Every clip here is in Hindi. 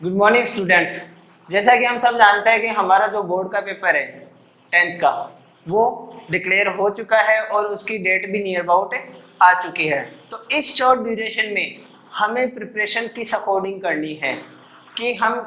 Good morning students. जैसा कि हम सब जानते हैं कि हमारा जो बोर्ड का पेपर है 10th का वो डिक्लेयर हो चुका है और उसकी डेट भी नियर अबाउट आ चुकी है। तो इस शॉर्ट ड्यूरेशन में हमें प्रिपरेशन किस अकॉर्डिंग करनी है कि हम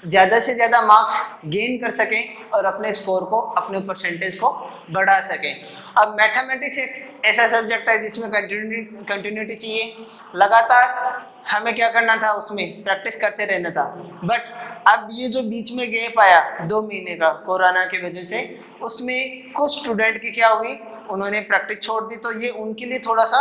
ज़्यादा से ज़्यादा मार्क्स गेन कर सकें और अपने स्कोर को, अपने परसेंटेज को बढ़ा सकें। अब मैथमेटिक्स एक ऐसा सब्जेक्ट है जिसमें कंटिन्यूटी चाहिए, लगातार हमें क्या करना था, उसमें प्रैक्टिस करते रहना था। बट अब ये जो बीच में गैप आया 2 महीने का कोरोना की वजह से, उसमें कुछ स्टूडेंट की क्या हुई, उन्होंने प्रैक्टिस छोड़ दी। तो ये उनके लिए थोड़ा सा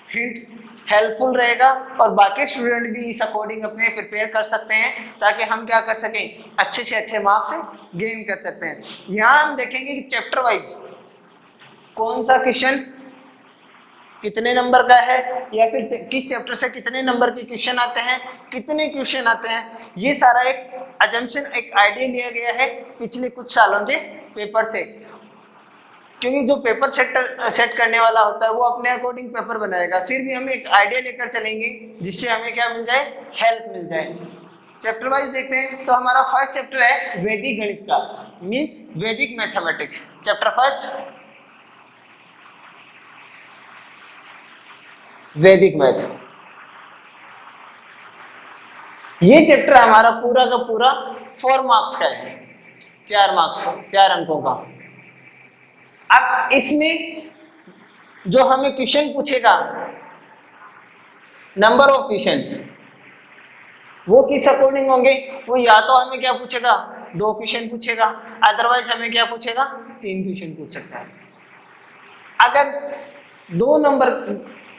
हिंट हेल्पफुल रहेगा और बाकी स्टूडेंट भी इस अकॉर्डिंग अपने प्रिपेयर कर सकते हैं ताकि हम क्या कर सकें, अच्छे से अच्छे मार्क्स गेन कर सकते हैं। यहाँ हम देखेंगे कि चैप्टर वाइज कौन सा क्वेश्चन कितने नंबर का है या फिर किस चैप्टर से कितने नंबर के क्वेश्चन आते हैं, कितने क्वेश्चन आते हैं। ये सारा एक अजम्पशन, एक आइडिया लिया गया है पिछले कुछ सालों के पेपर से, क्योंकि जो पेपर सेट करने वाला होता है वो अपने अकॉर्डिंग पेपर बनाएगा। फिर भी हम एक आइडिया लेकर चलेंगे जिससे हमें क्या मिल जाए, हेल्प मिल जाए। चैप्टर वाइज देखते हैं तो हमारा फर्स्ट चैप्टर है वैदिक गणित का, मीन्स वैदिक मैथमेटिक्स। चैप्टर फर्स्ट वैदिक मैथ। ये चैप्टर हमारा पूरा का पूरा 4 मार्क्स का है, 4 मार्क्स, 4 अंकों का। अब इसमें जो हमें क्वेश्चन पूछेगा, नंबर ऑफ क्वेश्चंस, वो किस अकॉर्डिंग होंगे, वो या तो हमें क्या पूछेगा, 2 क्वेश्चन पूछेगा, अदरवाइज हमें क्या पूछेगा, 3 क्वेश्चन पूछ सकता है। अगर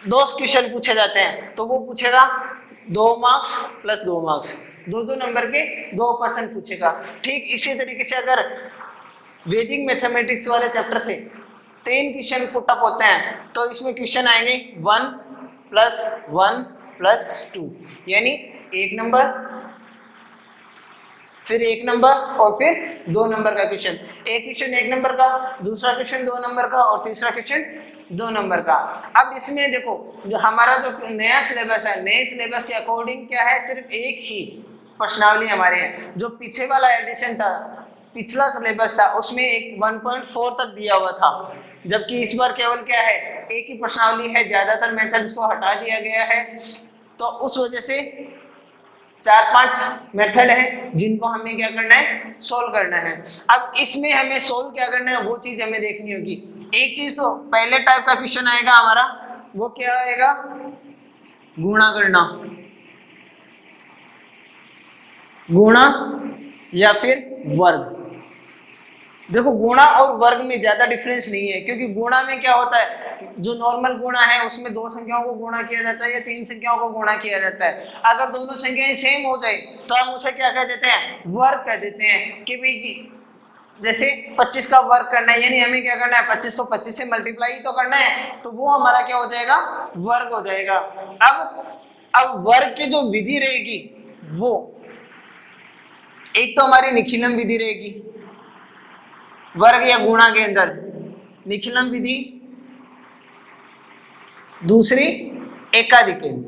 2 क्वेश्चन पूछे जाते हैं तो वो पूछेगा 2 मार्क्स प्लस 2 मार्क्स, 2 नंबर के 2% पूछेगा। ठीक इसी तरीके से अगर वैदिक मैथमेटिक्स वाले चैप्टर से 3 क्वेश्चन पुटअप होते हैं तो इसमें क्वेश्चन आएंगे 1 + 1 + 2, यानी 1 नंबर, फिर 1 नंबर और फिर 2 नंबर का क्वेश्चन। एक क्वेश्चन 1 नंबर का, दूसरा क्वेश्चन 2 नंबर का और तीसरा क्वेश्चन 2 नंबर का। अब इसमें देखो, जो हमारा जो नया सिलेबस है, नए सिलेबस के अकॉर्डिंग क्या है, सिर्फ एक ही प्रश्नावली हमारे हैं। जो पीछे वाला एडिशन था, पिछला सिलेबस था, उसमें एक 1.4 तक दिया हुआ था, जबकि इस बार केवल क्या है, एक ही प्रश्नावली है, ज्यादातर मेथड्स को हटा दिया गया है। तो उस वजह से 4-5 मेथड है जिनको हमें क्या करना है, सोल्व करना है। अब इसमें हमें सोल्व क्या करना है, वो चीज हमें देखनी होगी। एक चीज तो पहले टाइप का क्वेश्चन आएगा हमारा, वो क्या आएगा, गुणा करना, गुणा या फिर वर्ग। देखो, गुणा और वर्ग में ज्यादा डिफरेंस नहीं है, क्योंकि गुणा में क्या होता है, जो नॉर्मल गुणा है उसमें 2 संख्याओं को गुणा किया जाता है या 3 संख्याओं को गुणा किया जाता है। अगर दोनों संख्याएं सेम हो जाए तो हम उसे क्या कह देते हैं, वर्ग कह देते हैं। कि भाई जैसे 25 का वर्ग करना है, यानी हमें क्या करना है, 25 को 25 से मल्टीप्लाई तो करना है, तो वो हमारा क्या हो जाएगा, वर्ग हो जाएगा। अब वर्ग की जो विधि रहेगी, वो एक तो हमारी निखिलम विधि रहेगी, वर्ग या गुणा के अंदर निखिलम विधि, दूसरी एकाधिकन।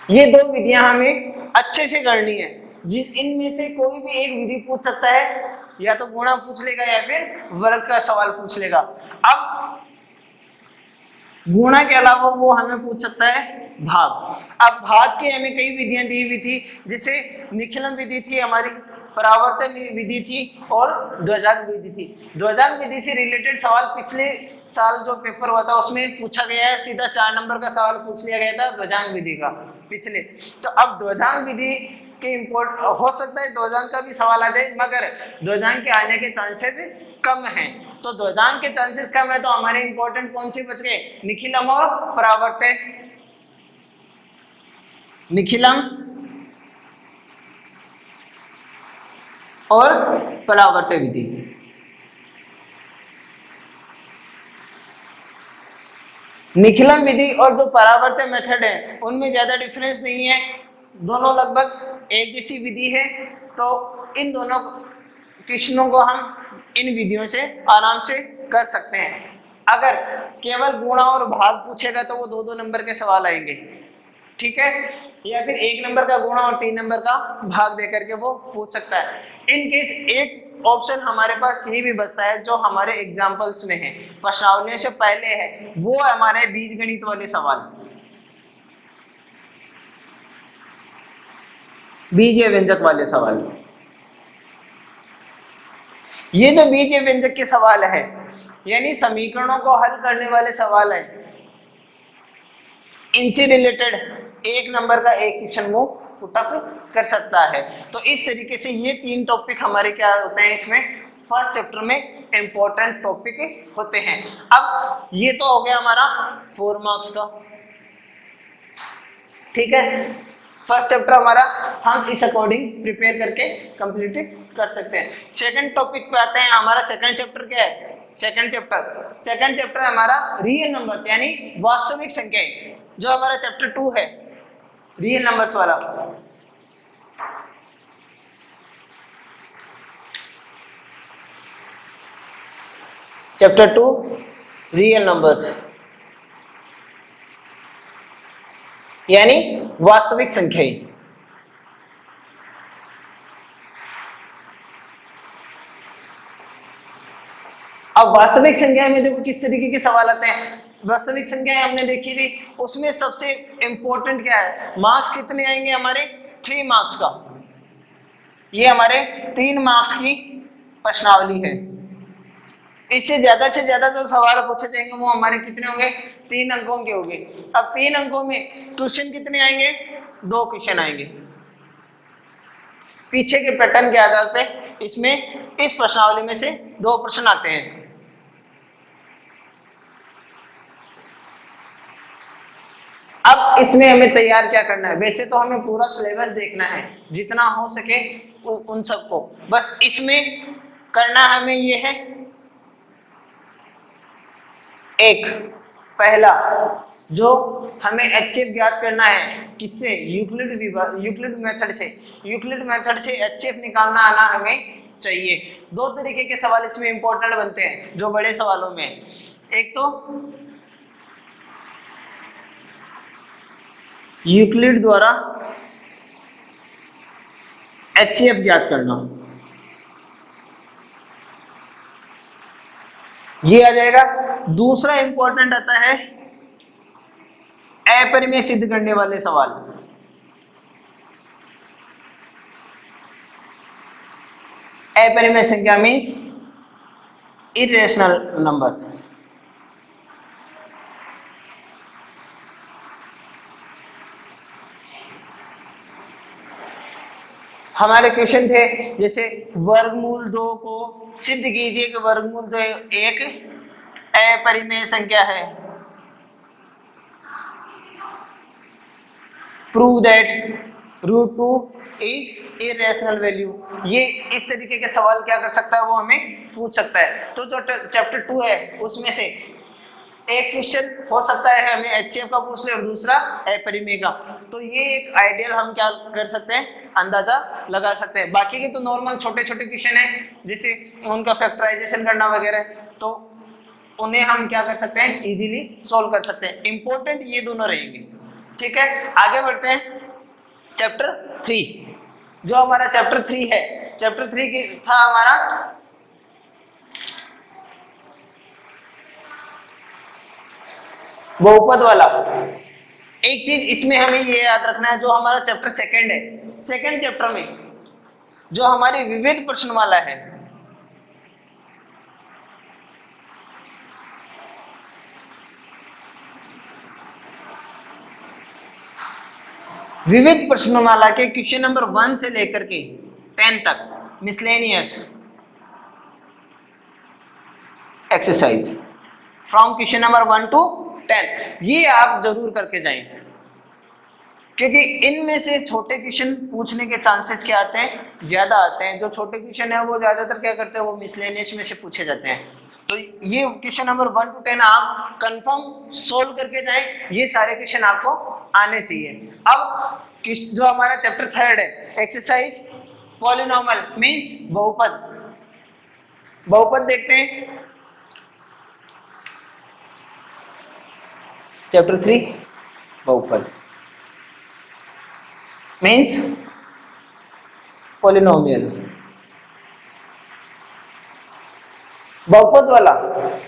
ये 2 विधियां हमें अच्छे से करनी है। इनमें से कोई भी एक विधि पूछ सकता है, या तो गुणा पूछ लेगा या फिर वर्ग का सवाल पूछ लेगा। अब गुणा के अलावा वो हमें पूछ सकता है भाग। अब भाग की हमें कई विधियां दी हुई थी, जैसे निखिलम विधि थी हमारी, परावर्तन विधि थी और ध्वजांक विधि थी। ध्वजांक विधि से रिलेटेड सवाल पिछले साल जो पेपर हुआ था उसमें पूछा गया है, सीधा 4 नंबर का सवाल पूछ लिया गया था ध्वजांक विधि का पिछले। तो अब ध्वजांक विधि के इम्पोर्ट हो सकता है ध्वजांक का भी सवाल आ जाए, मगर ध्वजांक के आने के चांसेस कम हैं। तो ध्वजांक के चांसेस कम है तो हमारे इंपॉर्टेंट कौन से बच गए, निखिलम और परावर्तन। निखिलम और परावर्तन विधि। निखिलम विधि और जो परावर्तन मेथड है उनमें ज्यादा डिफरेंस नहीं है, दोनों लगभग एक जैसी विधि है। तो इन दोनों क्वेश्चनों को हम इन विधियों से आराम से कर सकते हैं। अगर केवल गुणा और भाग पूछेगा तो वो 2-2 नंबर के सवाल आएंगे, ठीक है, या फिर 1 नंबर का गुणा और 3 नंबर का भाग देकर के वो पूछ सकता है। इन केस एक ऑप्शन हमारे पास ये भी बचता है जो हमारे एग्जाम्पल्स में है, प्रश्नावली से पहले है, वो हमारे बीजगणित वाले सवाल, बीजीय व्यंजक वाले सवाल। ये जो बीजीय व्यंजक के सवाल है यानी समीकरणों को हल करने वाले सवाल है, इनसे रिलेटेड 1 नंबर का एक क्वेश्चन वो पुटअप कर सकता है। तो इस तरीके से ये 3 टॉपिक हमारे क्या होते हैं इसमें फर्स्ट चैप्टर में इंपॉर्टेंट टॉपिक होते हैं। अब ये तो हो गया हमारा 4 मार्क्स का, ठीक है, फर्स्ट चैप्टर हमारा हम इस अकॉर्डिंग प्रिपेयर करके कंप्लीट कर सकते हैं। सेकंड टॉपिक पे आते हैं। हमारा सेकंड चैप्टर क्या है? सेकंड चैप्टर हमारा रियल नंबर्स यानी वास्तविक संख्याएं, जो हमारा चैप्टर 2 है रियल नंबर्स वाला। चैप्टर 2 रियल नंबर्स यानी वास्तविक संख्याएं। अब वास्तविक संख्या में देखो किस तरीके के सवाल आते हैं। वास्तविक संख्याएं हमने देखी थी, उसमें सबसे इंपॉर्टेंट क्या है, मार्क्स कितने आएंगे हमारे 3 मार्क्स का। ये हमारे 3 मार्क्स की प्रश्नावली है। इससे ज्यादा जो सवाल पूछे जाएंगे वो हमारे कितने होंगे, 3 अंकों के होंगे। अब 3 अंकों में क्वेश्चन कितने आएंगे, 2 क्वेश्चन आएंगे। पीछे के पैटर्न के आधार पे इसमें इस प्रश्नावली में से 2 प्रश्न आते हैं। अब इसमें हमें तैयार क्या करना है, वैसे तो हमें पूरा सिलेबस देखना है जितना हो सके उन सबको, बस इसमें करना हमें ये है, एक पहला जो हमें HCF ज्ञात करना है, किससे, यूक्लिड मेथड से। यूक्लिड मेथड से HCF निकालना आना हमें चाहिए। 2 तरीके के सवाल इसमें इंपॉर्टेंट बनते हैं जो बड़े सवालों में, एक तो यूक्लिड द्वारा HCF ज्ञात करना, ये आ जाएगा। दूसरा इंपॉर्टेंट आता है अपरिमेय सिद्ध करने वाले सवाल। अपरिमेय संख्या मीन्स इरेशनल नंबर्स। हमारे क्वेश्चन थे जैसे वर्गमूल 2 को सिद्ध कीजिए कि वर्गमूल 2 एक अपरिमेय संख्या है। Prove that √2 is irrational value. ये इस तरीके के सवाल क्या कर सकता है, वो हमें पूछ सकता है। तो जो चैप्टर 2 है उसमें से एक क्वेश्चन हो सकता है हमें HCF का पूछ ले और दूसरा अपरिमेय का। तो ये एक आइडियल हम क्या कर सकते हैं, अंदाजा लगा सकते हैं। बाकी के तो नॉर्मल छोटे छोटे क्वेश्चन है, जैसे उनका फैक्टराइजेशन करना वगैरह, तो उन्हें हम क्या कर सकते हैं, इजीली सॉल्व कर सकते हैं। इंपॉर्टेंट ये दोनों रहेंगे, ठीक है। आगे बढ़ते हैं चैप्टर 3। जो हमारा चैप्टर 3 है, चैप्टर 3 की था हमारा बहुपद वाला। एक चीज इसमें हमें ये याद रखना है, जो हमारा चैप्टर 2 है, सेकंड चैप्टर में जो हमारी विविध प्रश्नमाला है, विविध प्रश्नमाला के क्वेश्चन नंबर 1 से लेकर के 10 तक miscellaneous exercise from question number 1 to 10, ये आप जरूर करके जाएं, क्योंकि इनमें से छोटे क्वेश्चन पूछने के चांसेस क्या आते हैं, ज्यादा आते हैं। जो छोटे क्वेश्चन है वो ज्यादातर क्या करते हैं, वो मिसलेनियस में से पूछे जाते हैं। तो ये क्वेश्चन नंबर 1 to 10 आप कंफर्म सोल्व करके जाएं, ये सारे क्वेश्चन आपको आने चाहिए। अब जो हमारा चैप्टर 3 है, एक्सरसाइज पॉलिनोमियल मींस बहुपद। बहुपद देखते हैं। चैप्टर 3 बहुपद मीन्स पॉलिनोमियल। बहुपद वाला,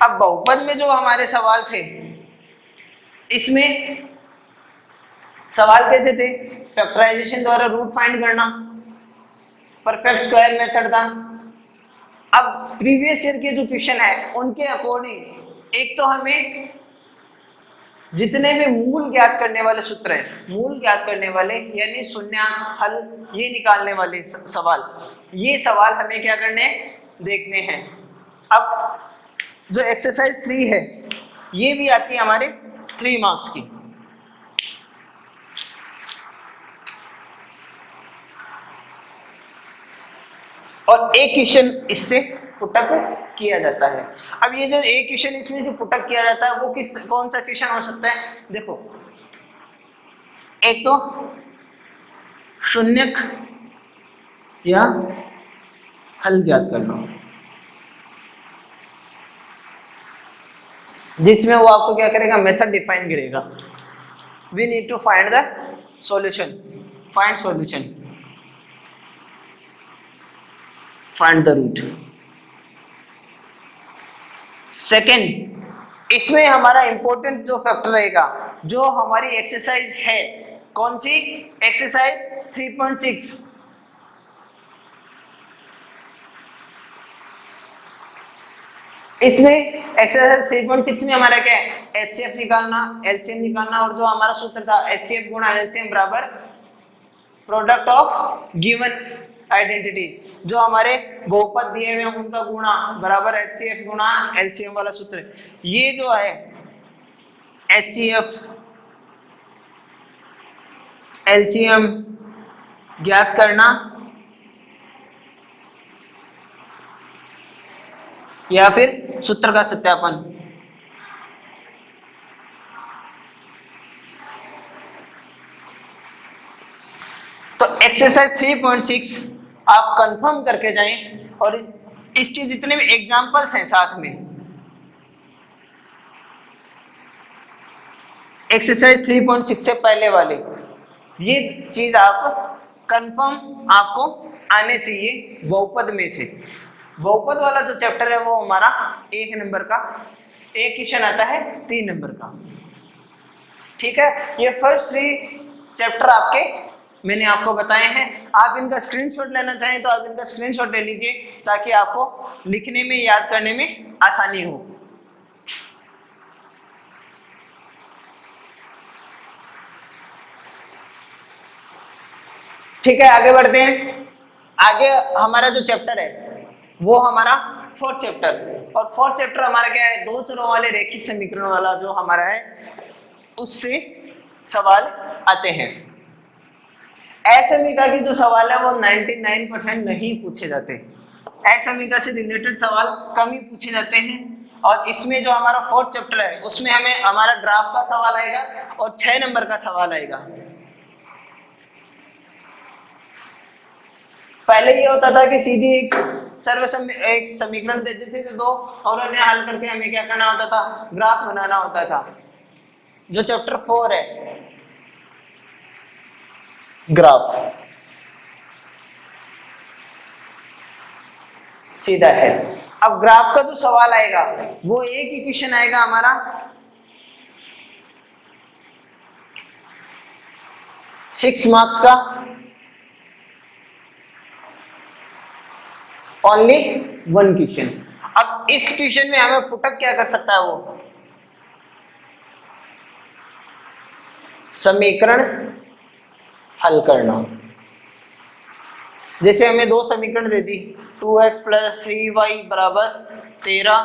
अब बहुपद में जो हमारे सवाल थे, इसमें सवाल कैसे थे? फैक्टराइजेशन द्वारा रूट फाइंड करना, परफेक्ट स्क्वायर मेथड था। अब प्रीवियस ईयर के जो क्वेश्चन है उनके अकॉर्डिंग एक तो हमें जितने भी मूल ज्ञात करने वाले सूत्र हैं, मूल ज्ञात करने वाले यानी शून्यांक हल ये निकालने वाले सवाल, ये सवाल हमें क्या करने देखने हैं। अब जो एक्सरसाइज 3 है ये भी आती है हमारे 3 मार्क्स की। और एक क्वेश्चन इससे पुटअप किया जाता है। अब ये जो एक क्वेश्चन इसमें जो पुटअप किया जाता है वो कौन सा क्वेश्चन हो सकता है? देखो, एक तो शून्यक या हल ज्ञात करना, जिसमें वो आपको क्या करेगा? मेथड डिफाइन करेगा। We need to find the solution, find solution, find the root. Second, इसमें हमारा इंपॉर्टेंट जो फैक्टर रहेगा, जो हमारी एक्सरसाइज है, कौन सी? एक्सरसाइज 3.6। इसमें एक्सरसाइज 3.6 में हमारा क्या है? एचसीएफ निकालना, एलसीएम निकालना, और जो हमारा सूत्र था एचसीएफ गुणा एलसीएम बराबर प्रोडक्ट ऑफ गिवन आइडेंटिटीज, जो हमारे बहुपद दिए हुए हैं उनका गुणा बराबर एचसीएफ गुणा एलसीएम वाला सूत्र। ये जो है एचसीएफ एलसीएम ज्ञात करना या फिर सूत्र का सत्यापन। तो एक्सरसाइज 3.6 आप कंफर्म करके जाएं, और इसके जितने भी एग्जांपल्स हैं साथ में, एक्सरसाइज 3.6 से पहले वाले, ये चीज आप कंफर्म आपको आने चाहिए बहुपद में से। बहुपद वाला जो चैप्टर है वो हमारा 1 नंबर का, एक क्वेश्चन आता है 3 नंबर का। ठीक है, ये फर्स्ट 3 चैप्टर आपके मैंने आपको बताए हैं। आप इनका स्क्रीनशॉट लेना चाहें तो आप इनका स्क्रीनशॉट ले लीजिए, ताकि आपको लिखने में, याद करने में आसानी हो। ठीक है, आगे बढ़ते हैं। आगे हमारा जो चैप्टर है वो हमारा 4th चैप्टर, और 4th चैप्टर हमारा क्या है? 2 चरों वाले रैखिक समीकरण वाला जो हमारा है, उससे सवाल आते हैं। असमीका की जो सवाल है वो 99% नहीं पूछे जाते, असमीका से रिलेटेड सवाल कम ही पूछे जाते हैं। और इसमें जो हमारा 4th चैप्टर है उसमें हमें हमारा ग्राफ का सवाल आएगा और 6 नंबर का सवाल आएगा। पहले ये होता था कि सीधी एक समीकरण दे देते थे 2, और उन्हें हल करके हमें क्या करना होता था? ग्राफ बनाना होता था। जो चैप्टर 4 है ग्राफ, सीधा है। अब ग्राफ का जो सवाल आएगा वो एक ही क्वेश्चन आएगा हमारा, सिक्स मार्क्स का, ओनली 1 क्वेश्चन। अब इस क्वेश्चन में हमें पुटअप क्या कर सकता है? वो समीकरण हल करना। जैसे हमें 2 समीकरण दे दी, 2x + 3y बराबर 13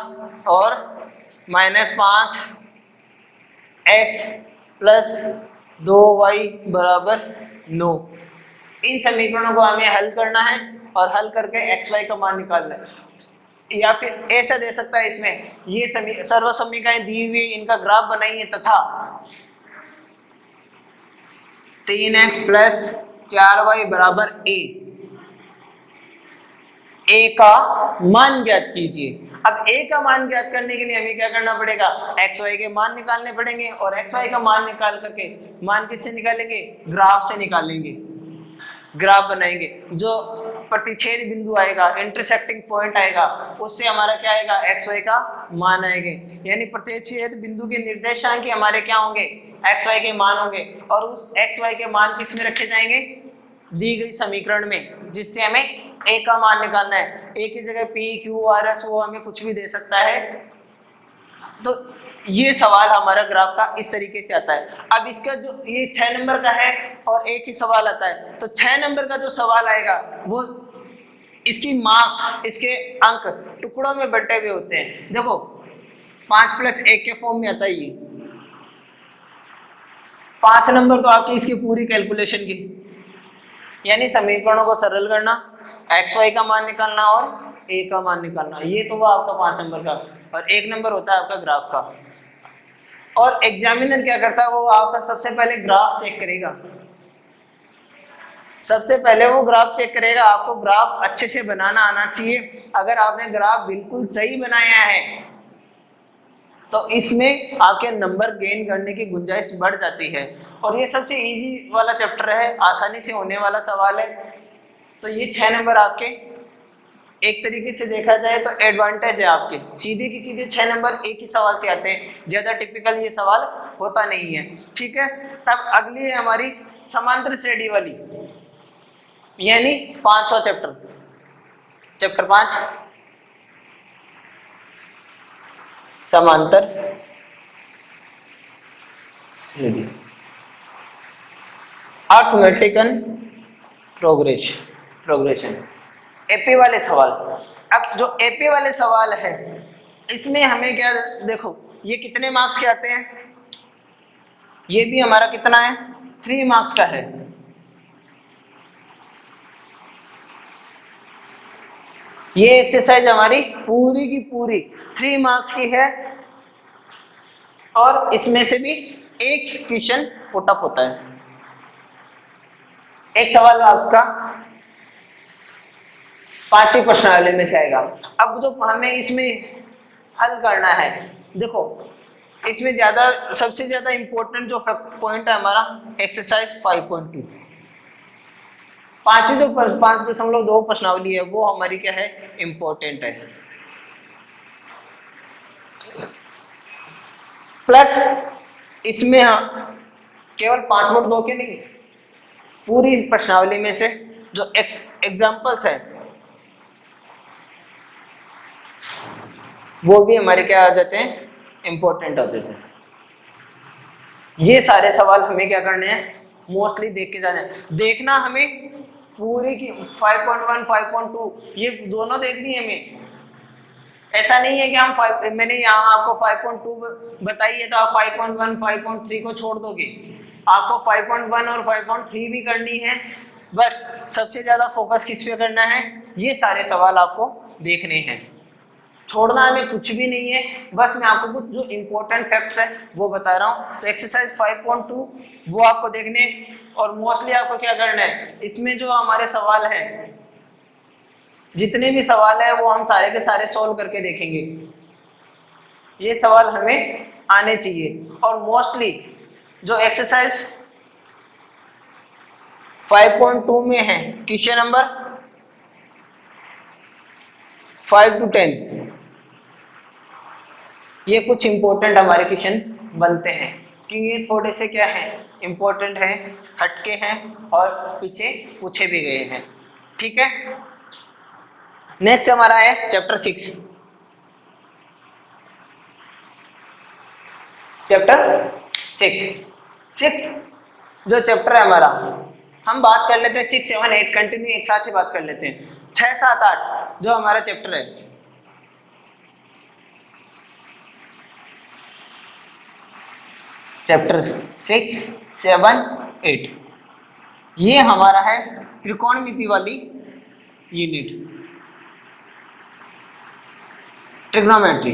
और -5x + 2y बराबर 9। इन समीकरणों को हमें हल करना है और हल करके xy का मान निकालना है। या फिर ऐसा दे सकता है, इसमें ये सर्व समीकरण दी हुई, इनका ग्राफ बनाइए तथा 3x + 4y बराबर a का मान ज्ञात कीजिए। अब a का मान ज्ञात करने के लिए हमें क्या करना पड़ेगा, एक्स वाई के मान निकालने पड़ेंगे, और एक्स वाई का मान निकाल करके मान किससे निकालेंगे, ग्राफ से निकालेंगे, ग्राफ बनाएंगे। जो प्रतिच्छेद बिंदु आएगा, इंटरसेक्टिंग पॉइंट आएगा, उससे हमारा क्या आएगा, एक्स वाई का मान आएंगे। यानी प्रतिच्छेद बिंदु के निर्देशांक हमारे क्या होंगे, एक्स वाई के मान होंगे, और उस एक्स वाई के मान किस में रखे जाएंगे, दी गई समीकरण में, जिससे हमें a का मान निकालना है। a की जगह p q r s वो हमें कुछ भी दे सकता है। तो ये सवाल हमारा ग्राफ का इस तरीके से आता है। अब इसका जो ये 6 नंबर का है और एक ही सवाल आता है, तो 6 नंबर का जो सवाल आएगा वो इसकी मार्क्स, इसके अंक टुकड़ों में बंटे हुए होते हैं। देखो 5+1 के फॉर्म में आता है ये 5 नंबर, तो आपकी इसकी पूरी कैलकुलेशन की, यानी समीकरणों को सरल करना, एक्स वाई का मान निकालना और a का मान निकालना, ये तो वो आपका 5 नंबर का। और 1 नंबर होता है आपका ग्राफ का। और एग्जामिनर क्या करता है, वो आपका सबसे पहले ग्राफ चेक करेगा, सबसे पहले वो ग्राफ चेक करेगा। आपको ग्राफ अच्छे से बनाना आना चाहिए। अगर आपने ग्राफ बिल्कुल सही बनाया है तो इसमें आपके नंबर गेन करने की गुंजाइश बढ़ जाती है। और ये सबसे इजी वाला चैप्टर है, आसानी से होने वाला सवाल है। तो ये 6 नंबर आपके एक तरीके से देखा जाए तो एडवांटेज है आपके, सीधे की सीधे 6 नंबर एक ही सवाल से आते हैं, ज़्यादा टिपिकल ये सवाल होता नहीं है। ठीक है, तब अगली है हमारी समांतर श्रेणी वाली, यानी 5वां चैप्टर, चैप्टर 5 समांतर श्रेणी, अर्थमेटिकल प्रोग्रेशन, एपी वाले सवाल। अब जो एपी वाले सवाल है इसमें हमें क्या, देखो ये कितने मार्क्स के आते हैं, ये भी हमारा कितना है, 3 मार्क्स का है। ये एक्सरसाइज हमारी पूरी की पूरी 3 मार्क्स की है, और इसमें से भी एक क्वेश्चन पुटअप होता है, एक सवाल आपका 5वीं प्रश्नावली में से आएगा। अब जो हमें इसमें हल करना है, देखो इसमें ज्यादा, सबसे ज्यादा इंपॉर्टेंट जो पॉइंट है हमारा एक्सरसाइज 5.2, 5वीं जो 5.2 प्रश्नावली है वो हमारी क्या है, इंपॉर्टेंट है। प्लस इसमें केवल 5.2 के नहीं, पूरी प्रश्नावली में से जो एग्जाम्पल्स है वो भी हमारे क्या आ जाते हैं, इंपॉर्टेंट हो जाते हैं। ये सारे सवाल हमें क्या करने हैं, मोस्टली देख के जाने हैं। देखना हमें पूरी की 5.1 5.2 ये दोनों देखनी है हमें। ऐसा नहीं है कि हम मैंने यहाँ आपको 5.2 बताई है तो आप 5.1 5.3 को छोड़ दोगे, आपको 5.1 और 5.3 भी करनी है, बट सबसे ज्यादा फोकस किस पे करना है, ये सारे सवाल आपको देखने हैं। छोड़ना हमें कुछ भी नहीं है, बस मैं आपको कुछ जो इम्पोर्टेंट फैक्ट्स है वो बता रहा हूँ। तो एक्सरसाइज 5.2 वो आपको देखने, और मोस्टली आपको क्या करना है, इसमें जो हमारे सवाल हैं, जितने भी सवाल है वो हम सारे के सारे सॉल्व करके देखेंगे। ये सवाल हमें आने चाहिए। और मोस्टली जो एक्सरसाइज 5.2 में है, क्वेश्चन नंबर 5 to 10, ये कुछ इंपॉर्टेंट हमारे क्वेश्चन बनते हैं, क्योंकि ये थोड़े से क्या है, इंपॉर्टेंट है, हटके हैं और पीछे पूछे भी गए हैं। ठीक है, नेक्स्ट हमारा है चैप्टर 6। चैप्टर 6 जो चैप्टर है हमारा, हम बात कर लेते हैं 6 7 8 कंटिन्यू एक साथ ही बात कर लेते हैं। 6 7 8 जो हमारा चैप्टर है, चैप्टर 6 7 8 ये हमारा है त्रिकोणमिति वाली यूनिट, ट्रिग्नोमेट्री।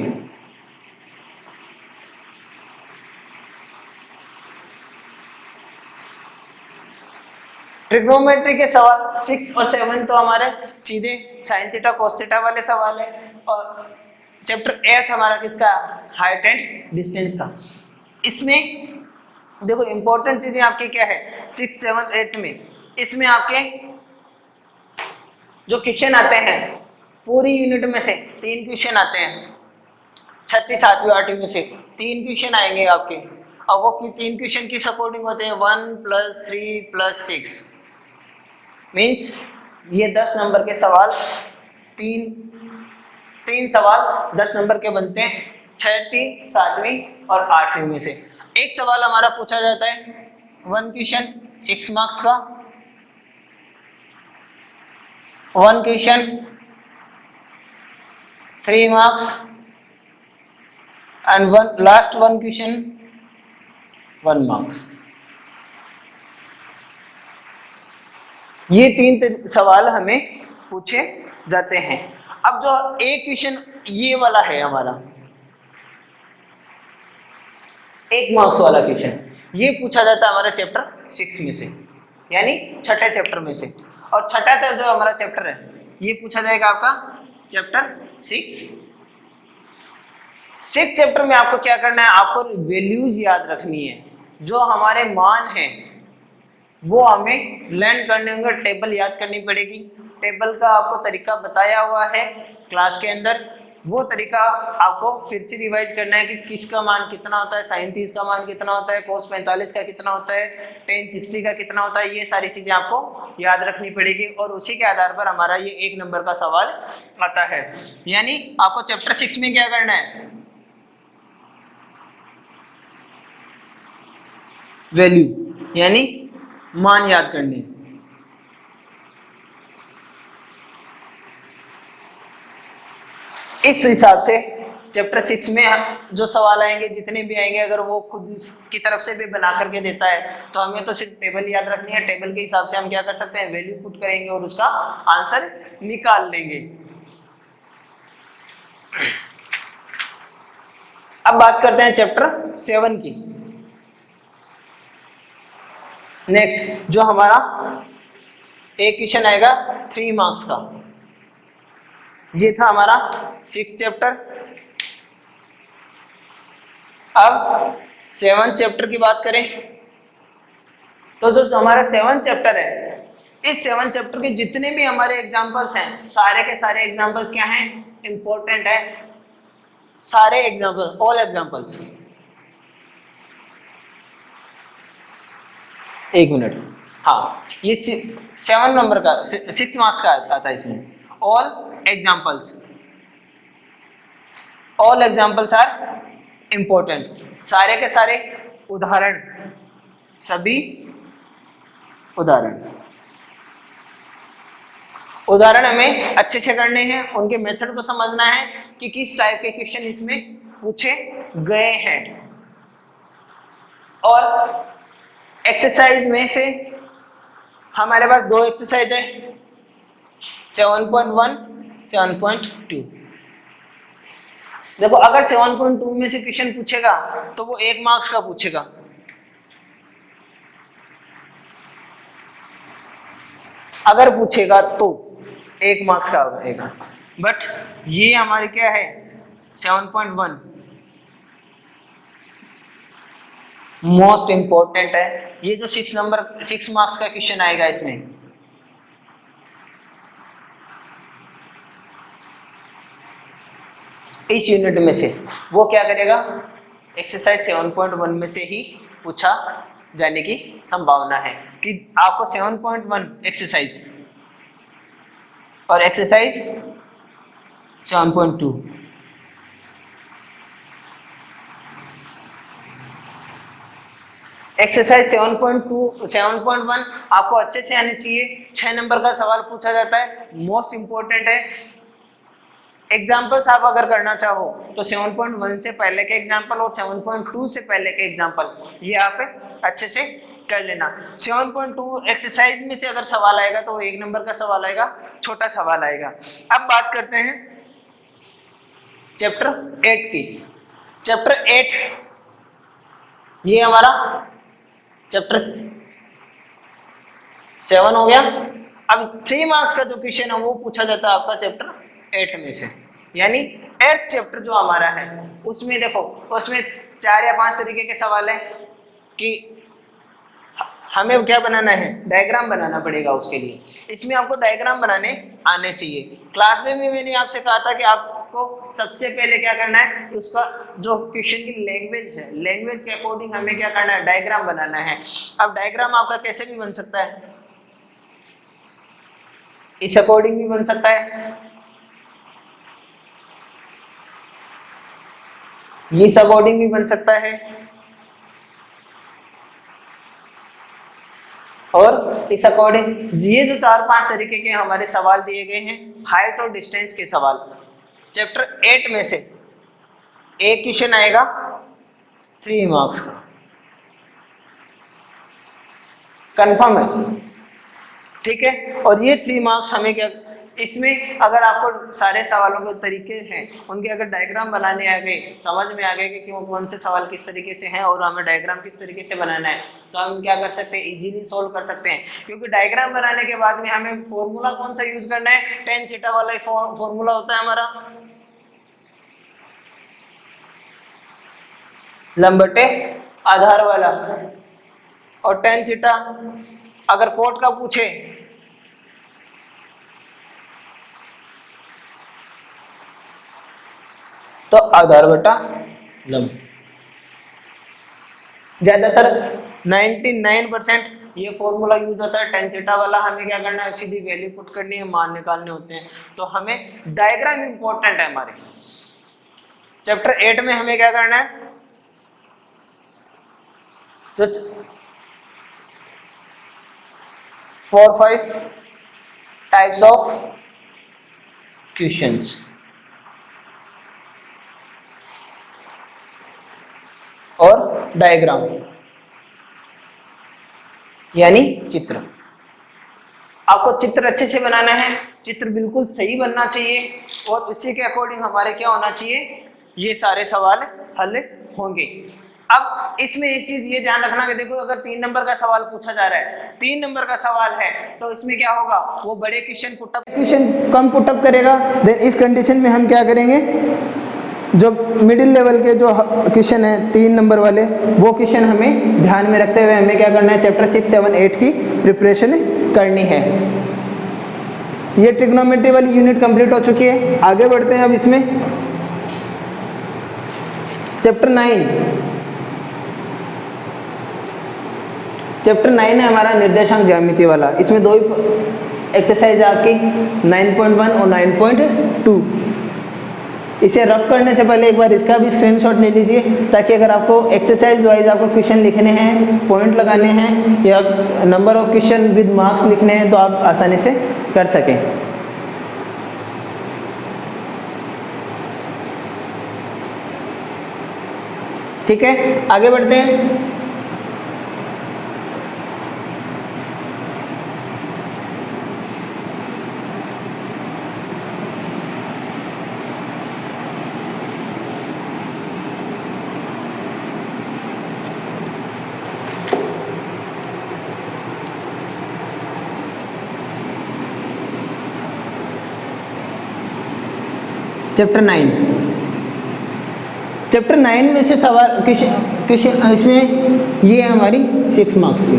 ट्रिग्नोमेट्री के सवाल 6 और 7 तो हमारे सीधे साइन थीटा कोस थीटा वाले सवाल है, और चैप्टर 8 हमारा किसका, हाइट एंड डिस्टेंस का। इसमें देखो इंपॉर्टेंट चीजें आपकी क्या है 6, 7, 8 में, इसमें आपके जो क्वेश्चन आते हैं पूरी यूनिट में से 3 क्वेश्चन आते हैं, 6ठी 7वीं 8वीं में से 3 क्वेश्चन आएंगे आपके। अब वो 3 क्वेश्चन किस अकॉर्डिंग होते हैं 1 + 3 + 6 मीन्स ये 10 नंबर के सवाल, तीन सवाल 10 नंबर के बनते हैं 6ठी 7वीं और 8वीं में से। एक सवाल हमारा पूछा जाता है 1 क्वेश्चन 6 मार्क्स का, 1 question 3 marks and last 1 question 1 marks. ये 3 सवाल हमें पूछे जाते हैं। अब जो एक क्वेश्चन ये वाला है हमारा 1 मार्क्स वाला क्वेश्चन, ये पूछा जाता है हमारा चैप्टर 6 में से, यानी 6ठे चैप्टर में से। और 6ठा जो हमारा चैप्टर है ये पूछा जाएगा आपका चैप्टर 6। 6 चैप्टर में आपको क्या करना है, आपको वैल्यूज याद रखनी है, जो हमारे मान हैं वो हमें लर्न करने होंगे, टेबल याद करनी पड़ेगी। टेबल का आपको तरीका बताया हुआ है क्लास के अंदर, वो तरीका आपको फिर से रिवाइज करना है कि किसका मान कितना होता है, sin 30 का मान कितना होता है, cos 45 का कितना होता है, tan 60 का कितना होता है, ये सारी चीज़ें आपको याद रखनी पड़ेगी और उसी के आधार पर हमारा ये 1 नंबर का सवाल आता है। यानी आपको चैप्टर 6 में क्या करना है, वैल्यू यानी मान याद करने। इस हिसाब से चैप्टर 6 में जो सवाल आएंगे जितने भी आएंगे, अगर वो खुद की तरफ से भी बना करके देता है तो हमें तो सिर्फ टेबल याद रखनी है, टेबल के हिसाब से हम क्या कर सकते हैं वैल्यू पुट करेंगे और उसका आंसर निकाल लेंगे। अब बात करते हैं चैप्टर 7 की। नेक्स्ट जो हमारा एक क्वेश्चन आएगा 3 मार्क्स का, ये था हमारा 6 चैप्टर। अब 7 चैप्टर की बात करें तो जो हमारा 7 चैप्टर है, इस 7 चैप्टर के जितने भी हमारे एग्जांपल्स हैं सारे के सारे एग्जांपल्स क्या हैं, इंपॉर्टेंट है सारे एग्जांपल, ऑल एग्जांपल्स। एक मिनट, हाँ ये 7 नंबर का 6 मार्क्स का आता है इसमें। ऑल एग्जाम्पल्स आर इंपॉर्टेंट, सारे के सारे उदाहरण, सभी उदाहरण हमें अच्छे से करने हैं, उनके मेथड को समझना है कि किस टाइप के क्वेश्चन इसमें पूछे गए हैं। और एक्सरसाइज में से हमारे पास 2 एक्सरसाइज है 7.1, 7.2। देखो अगर 7.2 में से क्वेश्चन पूछेगा तो वो 1 मार्क्स का पूछेगा, अगर पूछेगा तो 1 मार्क्स का होगा। बट ये हमारी क्या है 7.1 मोस्ट इंपॉर्टेंट है। ये जो 6 मार्क्स का क्वेश्चन आएगा इसमें, इस यूनिट में से वो क्या करेगा, एक्सरसाइज 7.1 में से ही पूछा जाने की संभावना है कि आपको 7.1 एक्सरसाइज और एक्सरसाइज 7.2 एक्सरसाइज 7.1 आपको अच्छे से आने चाहिए। 6 नंबर का सवाल पूछा जाता है, मोस्ट इंपॉर्टेंट है। एग्जाम्पल्स आप अगर करना चाहो तो 7.1 से पहले के एग्जाम्पल और 7.2 से पहले के एग्जाम्पल ये आप अच्छे से कर लेना। 7.2 एक्सरसाइज में से अगर सवाल आएगा तो 1 नंबर का सवाल आएगा, छोटा सवाल आएगा। अब बात करते हैं चैप्टर 8 की। चैप्टर 8 ये हमारा चैप्टर 7 हो गया। अब 3 मार्क्स का जो क्वेश्चन है वो पूछा जाता है आपका चैप्टर 8 में से, यानी 8th चैप्टर जो हमारा है उसमें देखो, उसमें 4 या 5 तरीके के सवाल है कि हमें क्या बनाना है, डायग्राम बनाना पड़ेगा उसके लिए। इसमें आपको डायग्राम बनाने आने चाहिए। क्लास में भी मैंने आपसे कहा था कि आपको सबसे पहले क्या करना है, उसका जो क्वेश्चन की लैंग्वेज है, लैंग्वेज के अकॉर्डिंग हमें क्या करना है, डायग्राम बनाना है। अब डायग्राम आपका कैसे भी बन सकता है, इस अकॉर्डिंग भी बन सकता है, इस अकॉर्डिंग भी बन सकता है, और इस अकॉर्डिंग। ये जो 4-5 तरीके के हमारे सवाल दिए गए हैं, हाइट और डिस्टेंस के सवाल, चैप्टर 8 में से एक क्वेश्चन आएगा 3 मार्क्स का, कंफर्म है, ठीक है। और ये 3 मार्क्स हमें क्या, इसमें अगर आपको सारे सवालों के तरीके हैं उनके अगर डायग्राम बनाने आ गए, समझ में आ गए कि क्यों कौन से सवाल किस तरीके से हैं और हमें डायग्राम किस तरीके से बनाना है, तो हम क्या कर सकते हैं, इजीली सोल्व कर सकते हैं। क्योंकि डायग्राम बनाने के बाद में हमें फॉर्मूला कौन सा यूज करना है, टेन थीटा वाला फॉर्मूला होता है हमारा, लंबटे आधार वाला। और टेन थीटा अगर कोट का पूछे तो आधार बटा लंब। ज्यादातर 99% ये फॉर्मूला यूज होता है टेन थीटा वाला। हमें क्या करना है, सीधी वैल्यू पुट करनी है, मान निकालने होते हैं। तो हमें डायग्राम इंपॉर्टेंट है हमारे चैप्टर 8 में। हमें क्या करना है, जो 4-5 टाइप्स ऑफ क्वेश्चंस और डायग्राम यानी चित्र। आपको चित्र अच्छे से बनाना है, चित्र बिल्कुल सही बनना चाहिए और उसी के अकॉर्डिंग हमारे क्या होना चाहिए, ये सारे सवाल हल होंगे। अब इसमें एक चीज ये ध्यान रखना कि देखो, अगर 3 नंबर का सवाल पूछा जा रहा है, 3 नंबर का सवाल है, तो इसमें क्या होगा, वो बड़े क्वेश्चन कम पुटअप करेगा। देन इस कंडीशन में हम क्या करेंगे, जो मिडिल लेवल के जो क्वेश्चन है 3 नंबर वाले, वो क्वेश्चन हमें ध्यान में रखते हुए हमें क्या करना है, चैप्टर 6, 7, 8 की प्रिपरेशन करनी है। ये ट्रिग्नोमेट्री वाली यूनिट कंप्लीट हो चुकी है। आगे बढ़ते हैं अब इसमें चैप्टर 9। चैप्टर 9 है हमारा निर्देशांक ज्यामिति वाला। इसमें 2 एक्सरसाइज आपकी 9.1 और 9.2। इसे रफ करने से पहले एक बार इसका भी स्क्रीनशॉट ले लीजिए, ताकि अगर आपको एक्सरसाइज वाइज आपको क्वेश्चन लिखने हैं, पॉइंट लगाने हैं या number of question with marks लिखने हैं, तो आप आसानी से कर सकें। ठीक है, आगे बढ़ते हैं। चैप्टर 9। चैप्टर 9 में से सवाल क्वेश्चन इसमें ये है हमारी 6 मार्क्स की।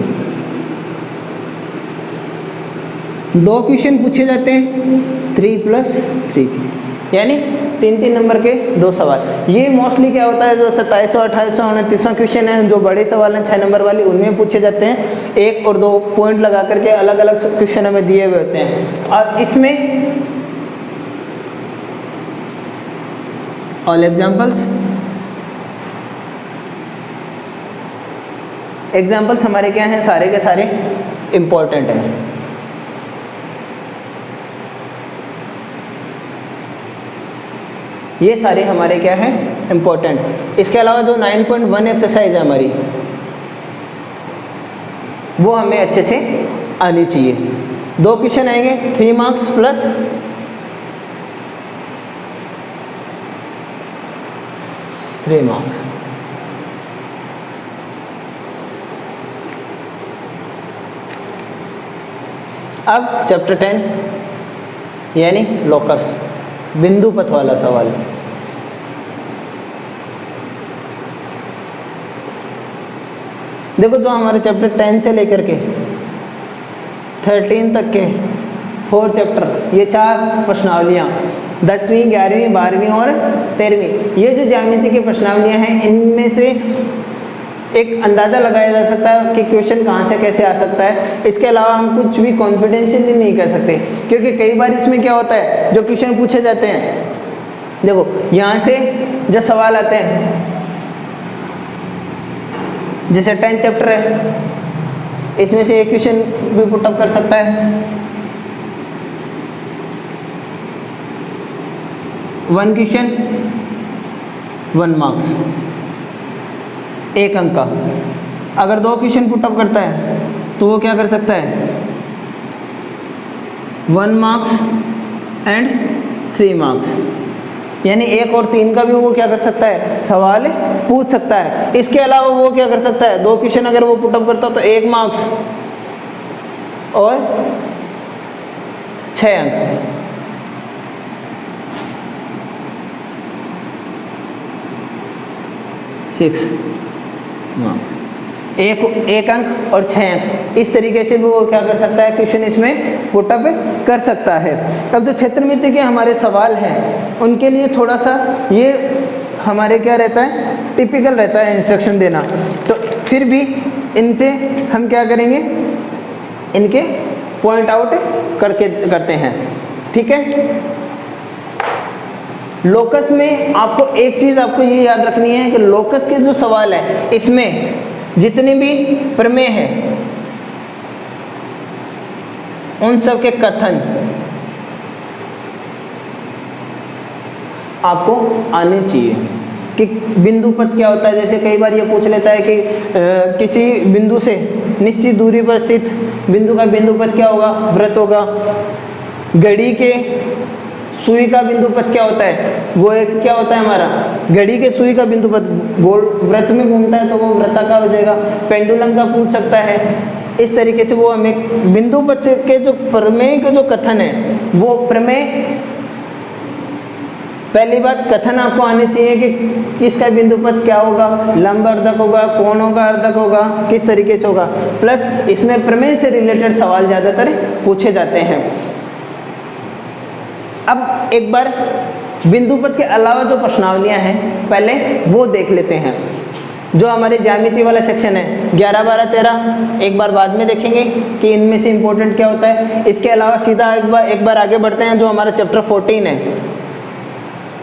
2 क्वेश्चन पूछे जाते हैं 3+3 के, यानी 3-3 नंबर के 2 सवाल। ये मोस्टली क्या होता है, जो 2700, 2800, 2900 क्वेश्चन है, जो बड़े सवाल हैं 6 नंबर वाले, उनमें पूछे जाते हैं। 1 और 2 पॉइंट लगा करके अलग अलग क्वेश्चन हमें दिए हुए होते हैं। और इसमें ऑल एग्जाम्पल्स हमारे क्या हैं, सारे के सारे इम्पोर्टेंट हैं। ये सारे हमारे क्या हैं, इम्पोर्टेंट। इसके अलावा जो 9.1 एक्सरसाइज है हमारी, वो हमें अच्छे से आनी चाहिए। 2 क्वेश्चन आएंगे 3 मार्क्स प्लस 3 मार्क्स। अब चैप्टर 10 यानी लोकस, बिंदु पथ वाला सवाल। देखो जो हमारे चैप्टर 10 से लेकर के 13 तक के 4 चैप्टर, ये 4 प्रश्नावलियाँ 10वीं, 11वीं, 12वीं और 13वीं, ये जो ज्यामिति की प्रश्नावलियाँ हैं इनमें से एक अंदाज़ा लगाया जा सकता है कि क्वेश्चन कहाँ से कैसे आ सकता है। इसके अलावा हम कुछ भी कॉन्फिडेंशियली नहीं कह सकते, क्योंकि कई बार इसमें क्या होता है, जो क्वेश्चन पूछे जाते हैं, देखो यहाँ से जो सवाल आते हैं, जैसे 10 चैप्टर है, इसमें से एक क्वेश्चन भी पुटअप कर सकता है, 1 क्वेश्चन 1 मार्क्स, 1 अंक का। अगर 2 क्वेश्चन पुटअप करता है तो वो क्या कर सकता है, 1 मार्क्स एंड 3 मार्क्स, यानी 1 और 3 का भी वो क्या कर सकता है, सवाल पूछ सकता है। इसके अलावा वो क्या कर सकता है, 2 क्वेश्चन अगर वो पुटअप करता तो 1 मार्क्स और 6 अंक। एक अंक और 6 अंक, इस तरीके से भी वो क्या कर सकता है, क्वेश्चन इसमें पुटअप कर सकता है। अब जो क्षेत्रमिति के हमारे सवाल हैं उनके लिए थोड़ा सा ये हमारे क्या रहता है, टिपिकल रहता है इंस्ट्रक्शन देना, तो फिर भी इनसे हम क्या करेंगे, इनके पॉइंट आउट करते हैं, ठीक है। लोकस में आपको एक चीज़ आपको ये याद रखनी है कि लोकस के जो सवाल है इसमें जितनी भी प्रमेय है उन सब के कथन आपको आने चाहिए कि बिंदु पथ क्या होता है। जैसे कई बार ये पूछ लेता है कि किसी बिंदु से निश्चित दूरी पर स्थित बिंदु का बिंदु पथ क्या होगा, वृत्त होगा। घड़ी के सुई का बिंदु पथ क्या होता है, वो एक क्या होता है हमारा, घड़ी के सुई का बिंदु पथ गोल वृत्त में घूमता है तो वो वृत्ताकार हो जाएगा। पेंडुलम का पूछ सकता है। इस तरीके से वो हमें बिंदु पथ के जो प्रमेय के जो कथन है, वो प्रमेय, पहली बात कथन आपको आने चाहिए कि किसका बिंदु पथ क्या होगा, लंब अर्धक होगा, कोणों का अर्धक होगा, किस तरीके से होगा। प्लस इसमें प्रमेय से रिलेटेड सवाल ज़्यादातर पूछे जाते हैं। अब एक बार बिंदु पथ के अलावा जो प्रश्नावलियाँ हैं पहले वो देख लेते हैं। जो हमारे ज्यामिति वाला सेक्शन है 11, 12, 13 एक बार बाद में देखेंगे कि इनमें से इम्पोर्टेंट क्या होता है। इसके अलावा सीधा एक बार आगे बढ़ते हैं। जो हमारा चैप्टर 14 है,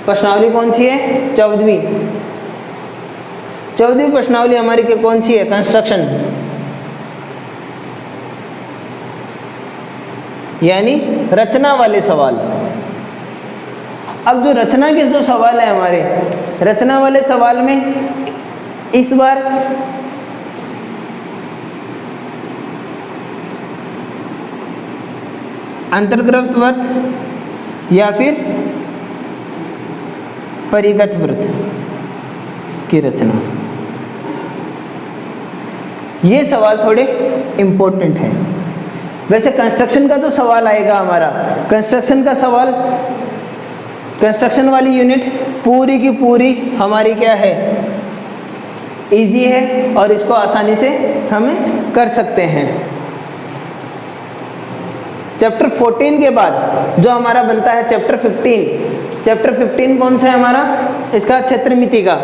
प्रश्नावली कौन सी है, 14वीं। 14वीं प्रश्नावली हमारी कौन सी है, कंस्ट्रक्शन, यानी रचना वाले सवाल। अब जो रचना के जो सवाल है हमारे, रचना वाले सवाल में इस बार अंतर्गत वृत्त या फिर परिगत वृत्त की रचना, ये सवाल थोड़े इम्पोर्टेंट है। वैसे कंस्ट्रक्शन का जो सवाल आएगा हमारा, कंस्ट्रक्शन का सवाल, कंस्ट्रक्शन वाली यूनिट पूरी की पूरी हमारी क्या है, इजी है और इसको आसानी से हम कर सकते हैं। चैप्टर 14 के बाद जो हमारा बनता है चैप्टर 15। चैप्टर 15 कौन सा है हमारा, इसका क्षेत्रमिति का।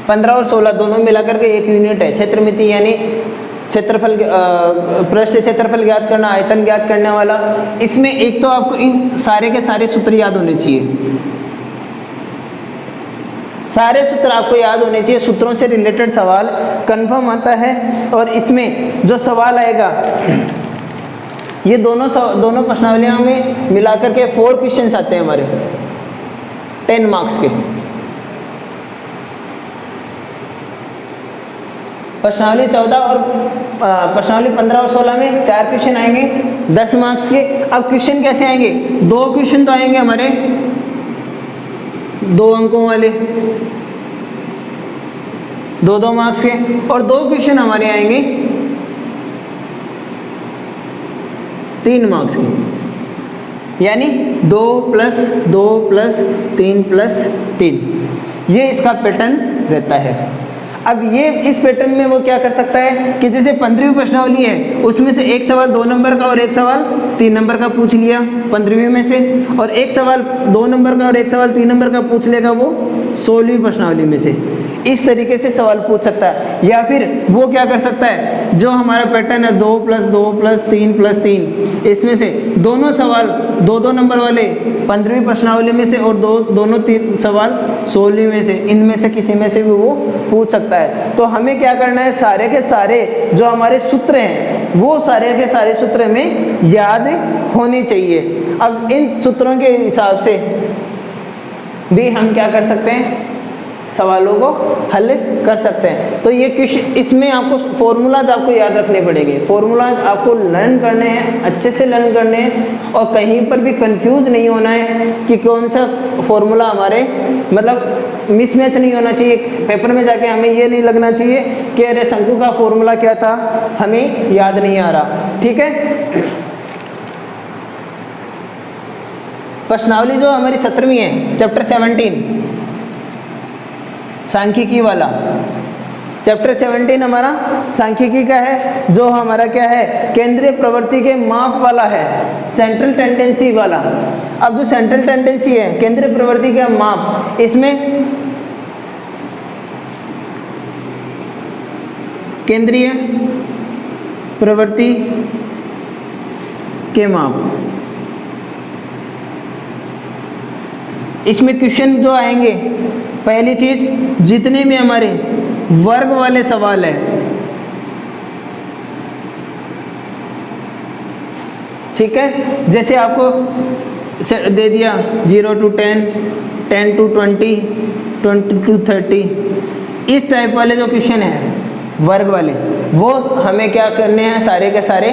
पंद्रह और 16 दोनों मिलाकर के एक यूनिट है क्षेत्रमिति, यानी क्षेत्रफल, पृष्ठ क्षेत्रफल ज्ञात करना, आयतन ज्ञात करने वाला। इसमें एक तो आपको इन सारे के सारे सूत्र याद होने चाहिए, सारे सूत्र आपको याद होने चाहिए। सूत्रों से रिलेटेड सवाल कंफर्म आता है। और इसमें जो सवाल आएगा, ये दोनों प्रश्नावलियों में मिलाकर के 4 क्वेश्चंस आते हैं हमारे 10 मार्क्स के। प्रश्नावली 14 और प्रश्नावली 15 और 16 में 4 क्वेश्चन आएंगे 10 मार्क्स के। अब क्वेश्चन कैसे आएंगे, 2 क्वेश्चन तो आएंगे हमारे 2 अंकों वाले, 2 मार्क्स के, और 2 क्वेश्चन हमारे आएंगे 3 मार्क्स के, यानी 2 + 2 + 3 + 3, ये इसका पैटर्न रहता है। अब ये इस पैटर्न में वो क्या कर सकता है कि जैसे 15वीं प्रश्नावली है, उसमें से एक सवाल 2 नंबर का और एक सवाल 3 नंबर का पूछ लिया 15वीं में से, और एक सवाल 2 नंबर का और एक सवाल 3 नंबर का पूछ लेगा वो 16वीं प्रश्नावली में से। इस तरीके से सवाल पूछ सकता है। या फिर वो क्या कर सकता है, जो हमारा पैटर्न है 2 + 2 + 3 + 3, इसमें से दोनों सवाल 2-2 नंबर वाले 15वीं प्रश्नावली में से और दोनों 3 सवाल 16वीं में से, इनमें से किसी में से भी वो पूछ सकता है। तो हमें क्या करना है, सारे के सारे जो हमारे सूत्र हैं वो सारे के सारे सूत्र में याद होने चाहिए। अब इन सूत्रों के हिसाब से भी हम क्या कर सकते हैं, सवालों को हल कर सकते हैं। तो ये क्वेश्चन, इसमें आपको फॉर्मूलाज आपको याद रखने पड़ेंगे, फॉर्मूलाज आपको लर्न करने हैं, अच्छे से लर्न करने हैं, और कहीं पर भी कंफ्यूज नहीं होना है कि कौन सा फॉर्मूला हमारे मतलब मिसमैच नहीं होना चाहिए। पेपर में जाके हमें ये नहीं लगना चाहिए कि अरे शंकु का फॉर्मूला क्या था, हमें याद नहीं आ रहा। ठीक है, प्रश्नावली जो हमारी 17वीं है, चैप्टर 17 सांख्यिकी वाला, चैप्टर 17 हमारा सांख्यिकी का है, जो हमारा क्या है, केंद्रीय प्रवृत्ति के माप वाला है, सेंट्रल टेंडेंसी वाला। अब जो सेंट्रल टेंडेंसी है, केंद्रीय प्रवृत्ति का माप, इसमें केंद्रीय प्रवृत्ति के माप, इसमें क्वेश्चन जो आएंगे, पहली चीज जितने भी हमारे वर्ग वाले सवाल है, ठीक है, जैसे आपको दे दिया 0 to 10, 10 to 20, 20 to 30, इस टाइप वाले जो क्वेश्चन है वर्ग वाले, वो हमें क्या करने हैं, सारे के सारे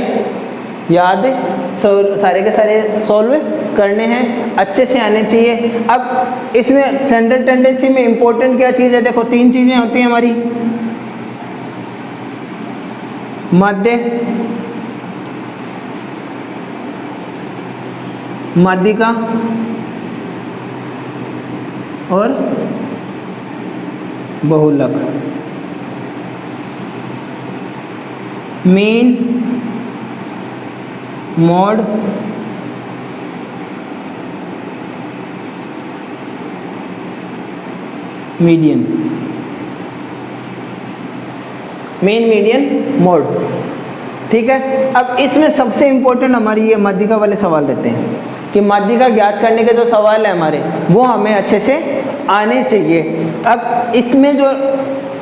याद, सारे के सारे सॉल्व करने हैं, अच्छे से आने चाहिए। अब इसमें सेंट्रल टेंडेंसी में इंपॉर्टेंट क्या चीज़ है, देखो 3 चीज़ें होती हैं हमारी, माध्य, माध्यिका और बहुलक। Mean, mod, median, mean, median, mode. ठीक है, अब इसमें सबसे इंपॉर्टेंट हमारी ये माध्यिका वाले सवाल रहते हैं कि माध्यिका ज्ञात करने के जो सवाल है हमारे, वो हमें अच्छे से आने चाहिए। अब इसमें जो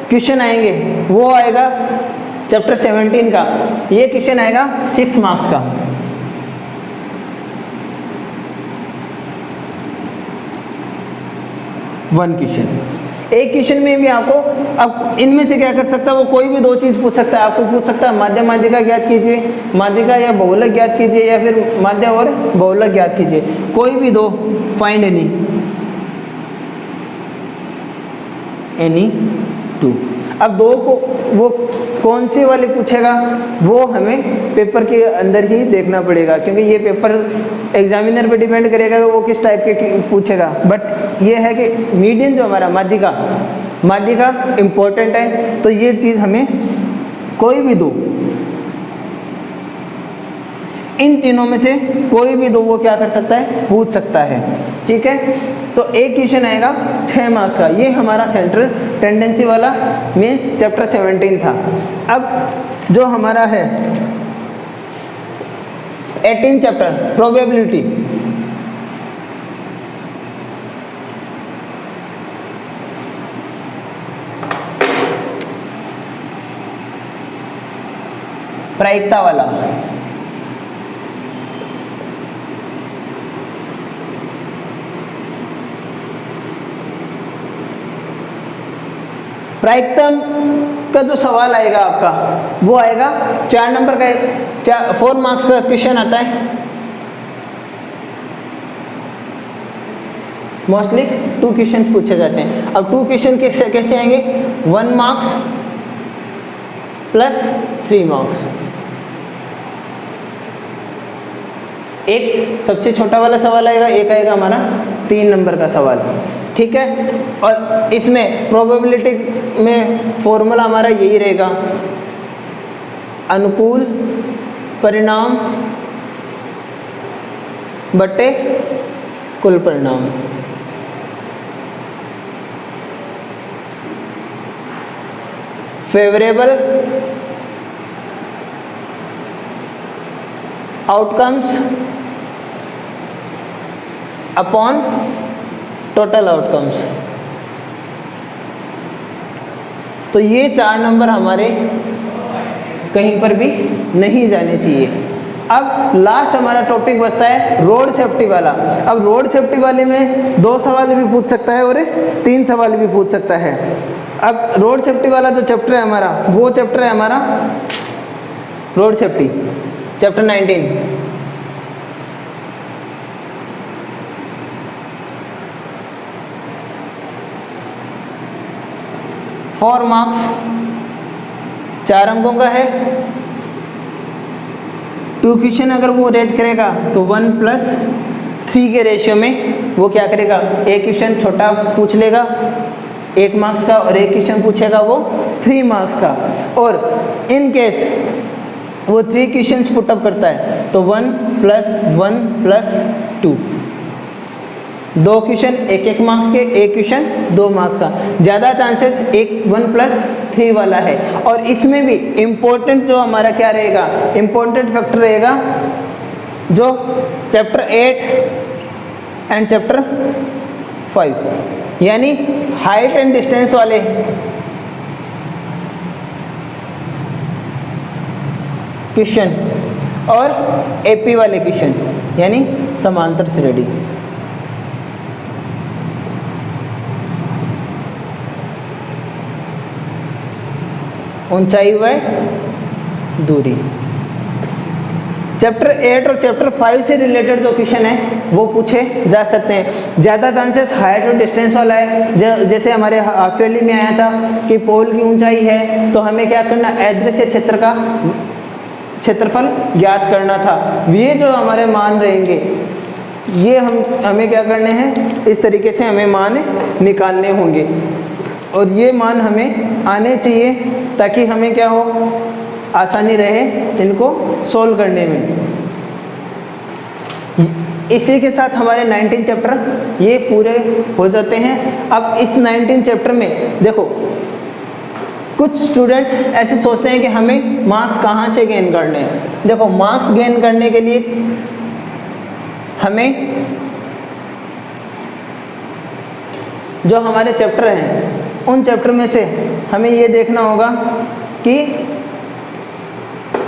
क्वेश्चन आएंगे वो आएगा चैप्टर 17 का, ये क्वेश्चन आएगा 6 मार्क्स का। वन क्वेश्चन, एक क्वेश्चन में भी आपको, अब इनमें से क्या कर सकता है, वो कोई भी 2 चीज़ पूछ सकता है। आपको पूछ सकता है माध्य माध्यिका ज्ञात कीजिए, माध्यिका या बहुलक ज्ञात कीजिए, या फिर माध्य और बहुलक ज्ञात कीजिए, कोई भी 2, फाइंड एनी 2। अब 2 को वो कौन सी वाली पूछेगा, वो हमें पेपर के अंदर ही देखना पड़ेगा, क्योंकि ये पेपर एग्जामिनर पे डिपेंड करेगा कि वो किस टाइप के पूछेगा। बट ये है कि मीडियन जो हमारा माध्यिका, माध्यिका इम्पोर्टेंट है, तो ये चीज़ हमें कोई भी 2, इन तीनों में से कोई भी 2 वो क्या कर सकता है, पूछ सकता है। ठीक है, तो एक क्वेश्चन आएगा 6 मार्क्स का, ये हमारा सेंट्रल टेंडेंसी वाला मीन्स चैप्टर 17 था। अब जो हमारा है 18 चैप्टर प्रोबेबिलिटी, प्रायिकता वाला, प्रायिकता का जो सवाल आएगा आपका, वो आएगा 4 नंबर का, 4 मार्क्स का क्वेश्चन आता है। मोस्टली 2 क्वेश्चन पूछे जाते हैं। अब 2 क्वेश्चन कैसे आएंगे, 1 मार्क्स प्लस 3 मार्क्स। एक सबसे छोटा वाला सवाल आएगा, एक आएगा हमारा 3 नंबर का सवाल, ठीक है। और इसमें प्रोबेबिलिटी में फॉर्मूला हमारा यही रहेगा, अनुकूल परिणाम बटे कुल परिणाम। Favourable outcomes upon total outcomes. तो ये 4 नंबर हमारे कहीं पर भी नहीं जाने चाहिए। अब लास्ट हमारा टॉपिक बचता है रोड सेफ्टी वाला। अब रोड सेफ्टी वाले में 2 सवाल भी पूछ सकता है और 3 सवाल भी पूछ सकता है। अब रोड सेफ्टी वाला जो चैप्टर है हमारा, वो चैप्टर है हमारा road safety, chapter 19। Four marks, 4 अंकों का है। 2 क्वेश्चन अगर वो रेज करेगा तो 1+3 के रेशियो में वो क्या करेगा, एक क्वेश्चन छोटा पूछ लेगा 1 मार्क्स का और एक क्वेश्चन पूछेगा वो 3 मार्क्स का। और इन केस वो 3 क्वेश्चंस पुटअप करता है तो 1+1+2, 2 क्वेश्चन 1-1 मार्क्स के, एक क्वेश्चन 2 मार्क्स का। ज़्यादा चांसेस 1+3 वाला है। और इसमें भी इम्पोर्टेंट जो हमारा क्या रहेगा, इम्पोर्टेंट फैक्टर रहेगा जो चैप्टर 8 एंड चैप्टर 5, यानी हाइट एंड डिस्टेंस वाले क्वेश्चन और एपी वाले क्वेश्चन, यानी समांतर श्रेणी। ऊंचाई व दूरी। चैप्टर 8 और चैप्टर 5 से रिलेटेड जो क्वेश्चन है वो पूछे जा सकते हैं। ज़्यादा चांसेस हाइट और डिस्टेंस वाला है। जैसे हमारे हाफ ईयरली में आया था कि पोल की ऊंचाई है तो हमें क्या करना, अदृश्य क्षेत्र का क्षेत्रफल ज्ञात करना था। ये जो हमारे मान रहेंगे ये हमें क्या करने हैं, इस तरीके से हमें मान निकालने होंगे और ये मान हमें आने चाहिए ताकि हमें क्या हो, आसानी रहे इनको सोल्व करने में। इसी के साथ हमारे 19 चैप्टर ये पूरे हो जाते हैं। अब इस 19 चैप्टर में देखो कुछ स्टूडेंट्स ऐसे सोचते हैं कि हमें मार्क्स कहाँ से गेन करने हैं। देखो मार्क्स गेन करने के लिए हमें जो हमारे चैप्टर हैं उन चैप्टर में से हमें ये देखना होगा कि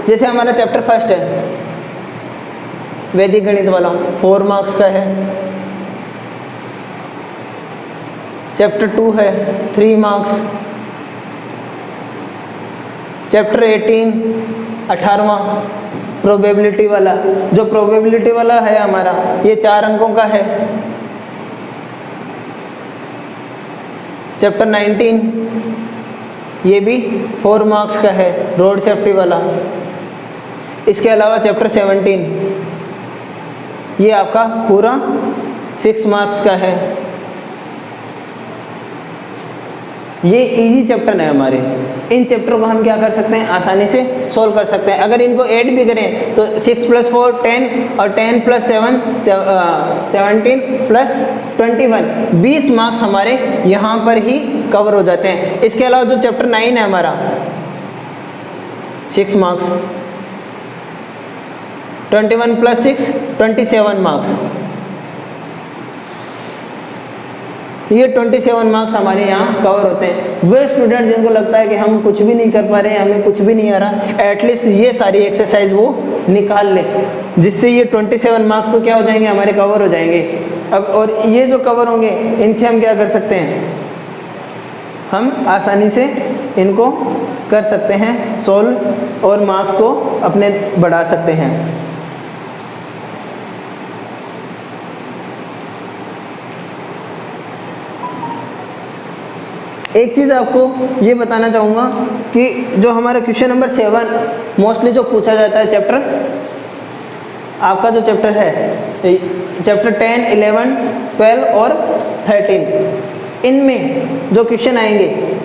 जैसे हमारा चैप्टर 1 है वैदिक गणित वाला, 4 मार्क्स का है। चैप्टर 2 है 3 मार्क्स। चैप्टर 18 18वां प्रोबेबिलिटी वाला, जो प्रोबेबिलिटी वाला है हमारा ये 4 अंकों का है। चैप्टर 19 ये भी 4 मार्क्स का है, रोड सेफ्टी वाला। इसके अलावा चैप्टर 17 ये आपका पूरा 6 मार्क्स का है। ये इजी चैप्टर है हमारे। इन चैप्टर को हम क्या कर सकते हैं, आसानी से सोल्व कर सकते हैं। अगर इनको ऐड भी करें तो 6 + 4 10 और 10 + 7 17 + 21 20 मार्क्स हमारे यहाँ पर ही कवर हो जाते हैं। इसके अलावा जो चैप्टर 9 है हमारा 6 मार्क्स, 21 + 6 27 मार्क्स। ये 27 मार्क्स हमारे यहाँ कवर होते हैं। वे स्टूडेंट जिनको लगता है कि हम कुछ भी नहीं कर पा रहे हैं, हमें कुछ भी नहीं आ रहा, एटलीस्ट ये सारी एक्सरसाइज वो निकाल ले, जिससे ये 27 मार्क्स तो क्या हो जाएंगे, हमारे कवर हो जाएंगे। अब और ये जो कवर होंगे इनसे हम क्या कर सकते हैं, हम आसानी से इनको कर सकते हैं सोल्व और मार्क्स को अपने बढ़ा सकते हैं। एक चीज़ आपको ये बताना चाहूँगा कि जो हमारा क्वेश्चन नंबर 7 मोस्टली जो पूछा जाता है चैप्टर, आपका जो चैप्टर है चैप्टर 10, 11, 12 और 13, इनमें जो क्वेश्चन आएंगे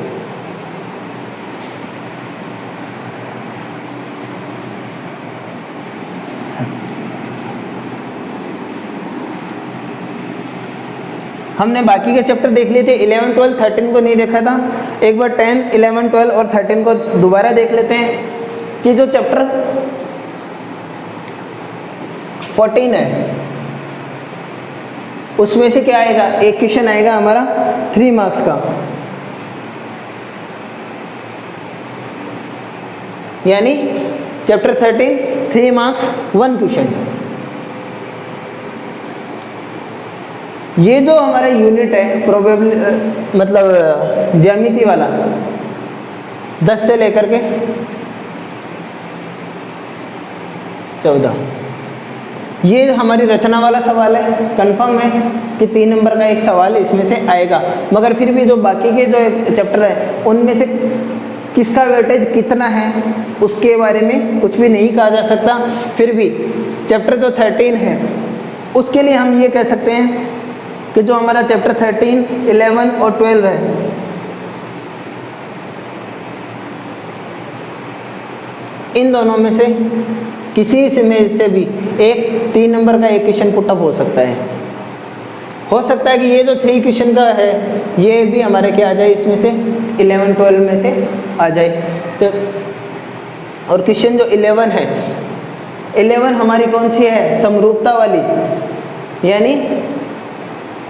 हमने बाकी के चैप्टर देख लिए थे, 11, 12, 13 को नहीं देखा था। एक बार 10, 11, 12 और 13 को दोबारा देख लेते हैं कि जो चैप्टर 14 है उसमें से क्या आएगा, एक क्वेश्चन आएगा हमारा 3 मार्क्स का, यानी चैप्टर 13 3 मार्क्स 1 क्वेश्चन। ये जो हमारा यूनिट है प्रोबेबली मतलब ज्यामिति वाला 10 से लेकर के 14, ये हमारी रचना वाला सवाल है। कंफर्म है कि 3 नंबर का एक सवाल इसमें से आएगा, मगर फिर भी जो बाकी के जो चैप्टर है उनमें से किसका वेटेज कितना है उसके बारे में कुछ भी नहीं कहा जा सकता। फिर भी चैप्टर जो 13 है उसके लिए हम ये कह सकते हैं कि जो हमारा चैप्टर 13, 11 और 12 है, इन दोनों में से किसी में से भी एक 3 नंबर का एक क्वेश्चन पुटअप हो सकता है। हो सकता है कि ये जो 3 क्वेश्चन का है ये भी हमारे क्या आ जाए, इसमें से 11, 12 में से आ जाए। तो और क्वेश्चन जो 11 है, 11 हमारी कौन सी है, समरूपता वाली, यानी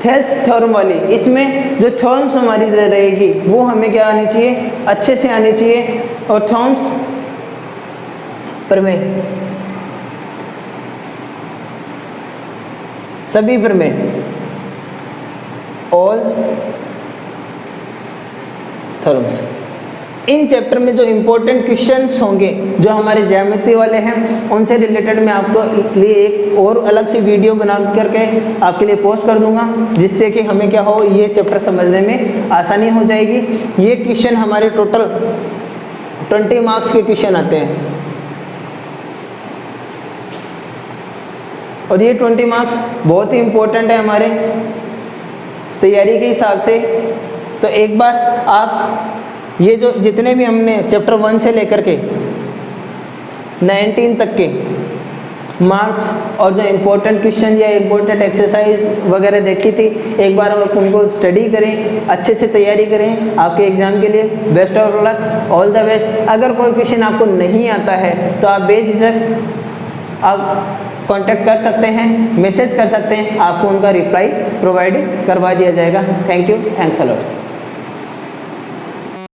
थेल्स थ्योरम वाली। इसमें जो थ्योरम्स हमारी रहेगी वो हमें क्या आनी चाहिए, अच्छे से आनी चाहिए। और थ्योरम्स प्रमेय, सभी प्रमेय, ऑल थ्योरम्स, इन चैप्टर में जो इम्पोर्टेंट क्वेश्चंस होंगे जो हमारे ज्यामिति वाले हैं उनसे रिलेटेड मैं आपको लिए एक और अलग सी वीडियो बना करके आपके लिए पोस्ट कर दूंगा, जिससे कि हमें क्या हो, ये चैप्टर समझने में आसानी हो जाएगी। ये क्वेश्चन हमारे टोटल 20 मार्क्स के क्वेश्चन आते हैं और ये 20 मार्क्स बहुत ही इम्पोर्टेंट है हमारे तैयारी के हिसाब से। तो एक बार आप ये जो जितने भी हमने चैप्टर 1 से लेकर के 19 तक के मार्क्स और जो इम्पोर्टेंट क्वेश्चन या इम्पोर्टेंट एक्सरसाइज वगैरह देखी थी, एक बार आप उनको स्टडी करें, अच्छे से तैयारी करें आपके एग्ज़ाम के लिए। Best of luck, all the best. अगर कोई क्वेश्चन आपको नहीं आता है तो आप बेझिझक आप कांटेक्ट कर सकते हैं, मैसेज कर सकते हैं, आपको उनका रिप्लाई प्रोवाइड करवा दिया जाएगा। Thank you, thanks a lot.